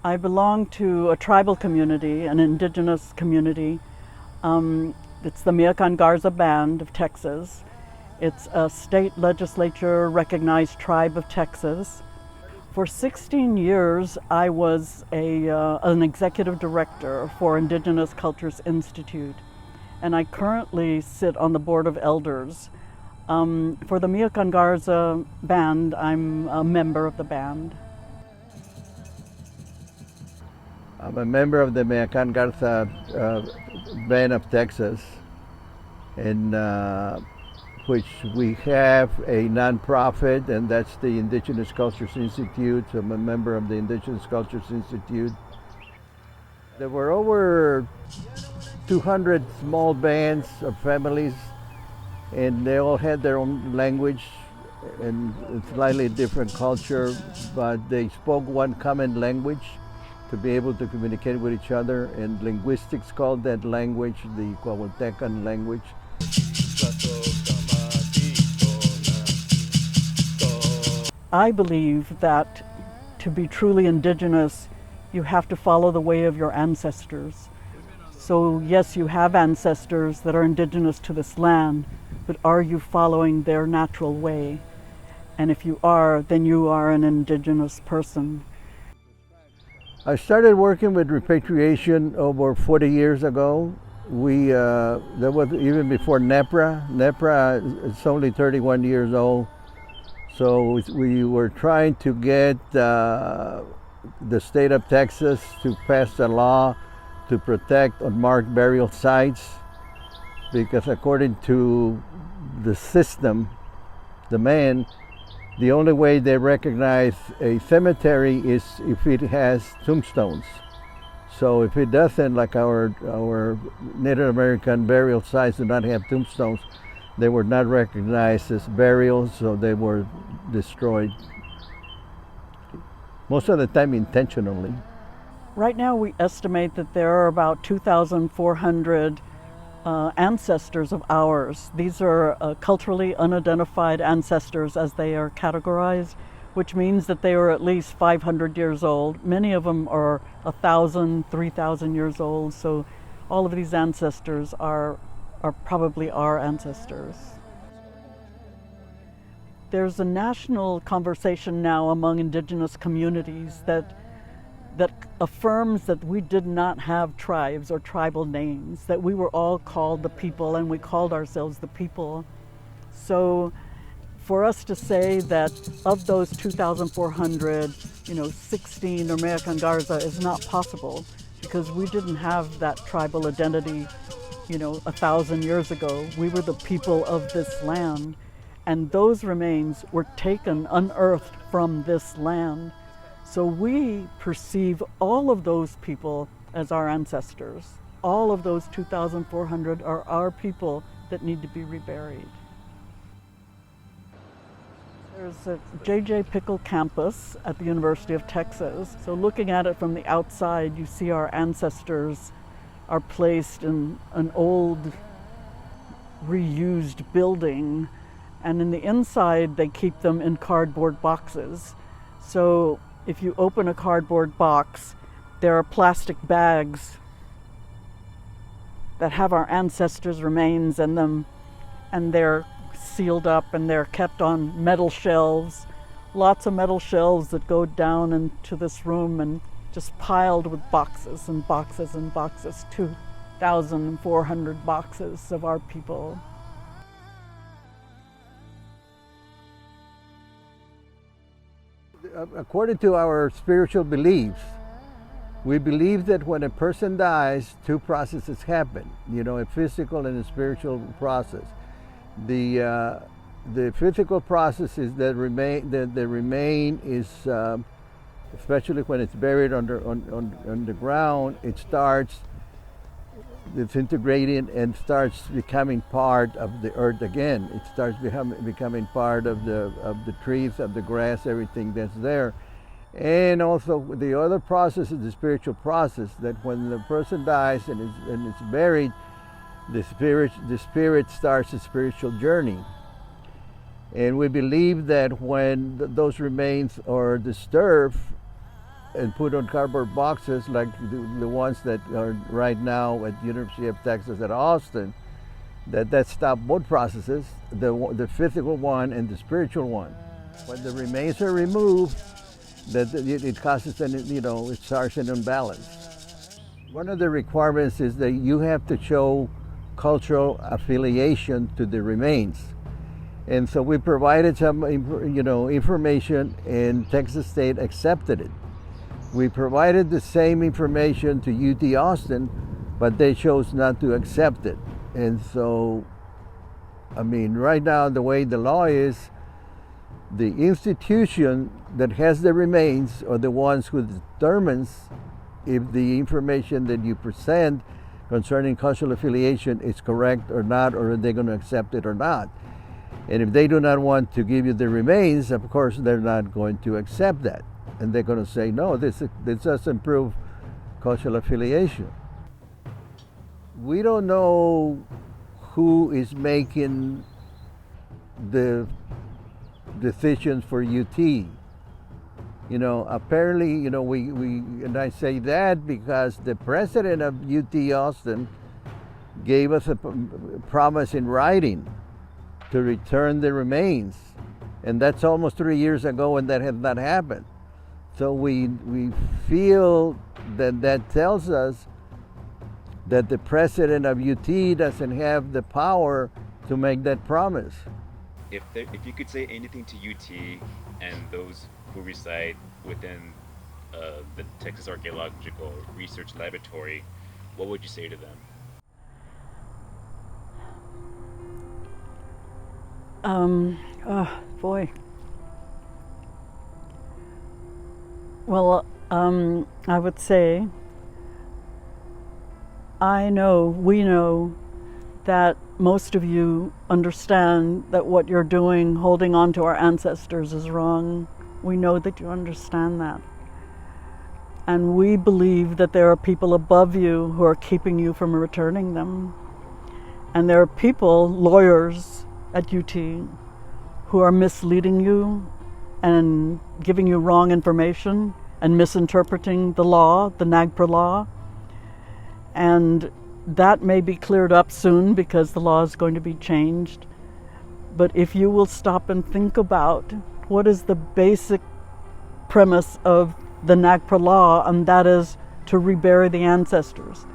I belong to a tribal community, an indigenous community. It's the Miacan Garza Band of Texas. It's a state legislature recognized tribe of Texas. For 16 years, I was an executive director for Indigenous Cultures Institute, and I currently sit on the board of elders. For the Miacan Garza Band, I'm a member of the band. I'm a member of the Miacan Garza Band of Texas, in which we have a nonprofit, and that's the Indigenous Cultures Institute. I'm a member of the Indigenous Cultures Institute. There were over 200 small bands of families, and they all had their own language and a slightly different culture, but they spoke one common language to be able to communicate with each other, and linguistics called that language the Coahuiltecan language. I believe that to be truly indigenous, you have to follow the way of your ancestors. So yes, you have ancestors that are indigenous to this land, but are you following their natural way? And if you are, then you are an indigenous person. I started working with repatriation over 40 years ago. That was even before NEPRA. NEPRA is only 31 years old. So we were trying to get the state of Texas to pass a law to protect unmarked burial sites, because according to the system, the only way they recognize a cemetery is if it has tombstones. So if it doesn't, like our Native American burial sites do not have tombstones, they were not recognized as burials, so they were destroyed. Most of the time intentionally. Right now we estimate that there are about 2,400 ancestors of ours. These are culturally unidentified ancestors as they are categorized, which means that they are at least 500 years old. Many of them are 1,000, 3,000 years old. So all of these ancestors are probably our ancestors. There's a national conversation now among indigenous communities that affirms that we did not have tribes or tribal names, that we were all called the people, and we called ourselves the people. So for us to say that of those 2,400, 16 are Miacan Garza is not possible, because we didn't have that tribal identity, 1,000 years ago. We were the people of this land, and those remains were taken, unearthed from this land. So we perceive all of those people as our ancestors. All of those 2,400 are our people that need to be reburied. There's a J.J. Pickle campus at the University of Texas. So looking at it from the outside, you see our ancestors are placed in an old, reused building, and in the inside they keep them in cardboard boxes. So if you open a cardboard box, there are plastic bags that have our ancestors' remains in them, and they're sealed up and they're kept on metal shelves. Lots of metal shelves that go down into this room and just piled with boxes and boxes and boxes, 2,400 boxes of our people. According to our spiritual beliefs, we believe that when a person dies, two processes happen, a physical and a spiritual process. The physical process is that the remain is, especially when it's buried on the ground, it starts disintegrating and starts becoming part of the earth again. It starts becoming part of the trees, of the grass, everything that's there. And also the other process is the spiritual process, that when the person dies and it's buried, the spirit starts a spiritual journey. And we believe that when those remains are disturbed, and put on cardboard boxes like the ones that are right now at University of Texas at Austin, that stop both processes, the physical one and the spiritual one. When the remains are removed, it causes it starts an imbalance. One of the requirements is that you have to show cultural affiliation to the remains. And so we provided some information, and Texas State accepted it. We provided the same information to UT Austin, but they chose not to accept it. And so, I mean, right now the way the law is, the institution that has the remains are the ones who determines if the information that you present concerning cultural affiliation is correct or not, or are they going to accept it or not. And if they do not want to give you the remains, of course they're not going to accept that. And they're going to say, no, this doesn't prove cultural affiliation. We don't know who is making the decisions for UT. Apparently, we and I say that because the president of UT Austin gave us a promise in writing to return the remains, and that's almost 3 years ago, and that has not happened. So we feel that tells us that the president of UT doesn't have the power to make that promise. If you could say anything to UT and those who reside within the Texas Archaeological Research Laboratory, what would you say to them? Oh boy. Well, I would say, we know that most of you understand that what you're doing, holding on to our ancestors, is wrong. We know that you understand that. And we believe that there are people above you who are keeping you from returning them. And there are people, lawyers at UT, who are misleading you and giving you wrong information and misinterpreting the law, the NAGPRA law. And that may be cleared up soon because the law is going to be changed. But if you will stop and think about what is the basic premise of the NAGPRA law, and that is to rebury the ancestors.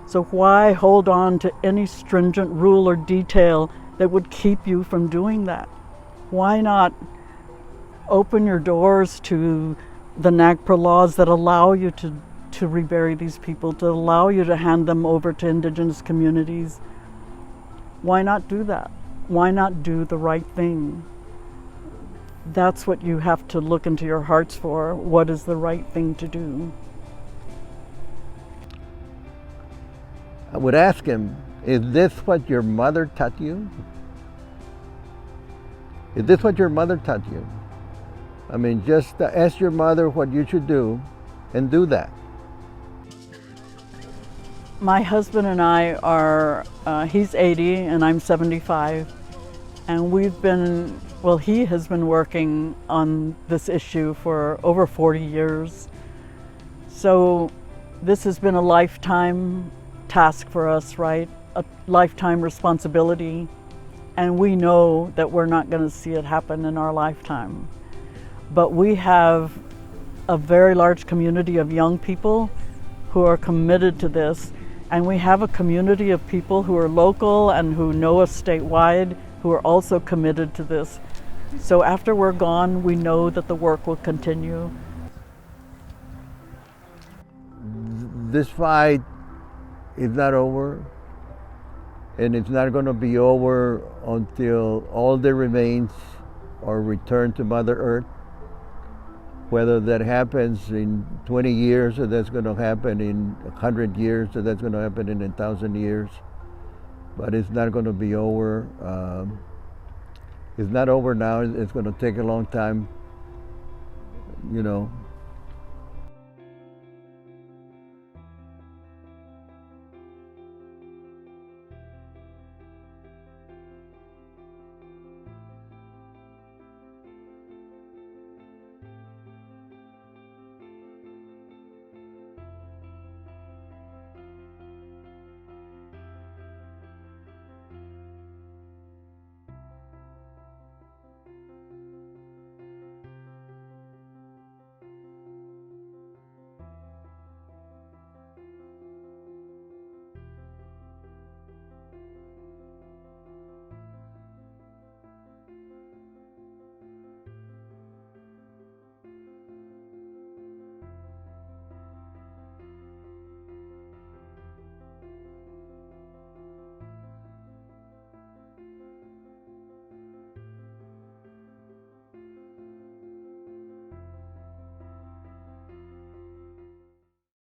So why hold on to any stringent rule or detail that would keep you from doing that? Why not open your doors to the NAGPRA laws that allow you to rebury these people, to allow you to hand them over to indigenous communities? Why not do that? Why not do the right thing? That's what you have to look into your hearts for. What is the right thing to do? I would ask him, is this what your mother taught you? Is this what your mother taught you? I mean, just ask your mother what you should do and do that. My husband and I are, he's 80 and I'm 75, and he has been working on this issue for over 40 years. So this has been a lifetime task for us, right? A lifetime responsibility. And we know that we're not going to see it happen in our lifetime. But we have a very large community of young people who are committed to this. And we have a community of people who are local and who know us statewide who are also committed to this. So after we're gone, we know that the work will continue. This fight is not over, and it's not going to be over until all the remains are returned to Mother Earth. Whether that happens in 20 years, or that's going to happen in 100 years, or that's going to happen in 1,000 years. But it's not going to be over. It's not over now. It's going to take a long time,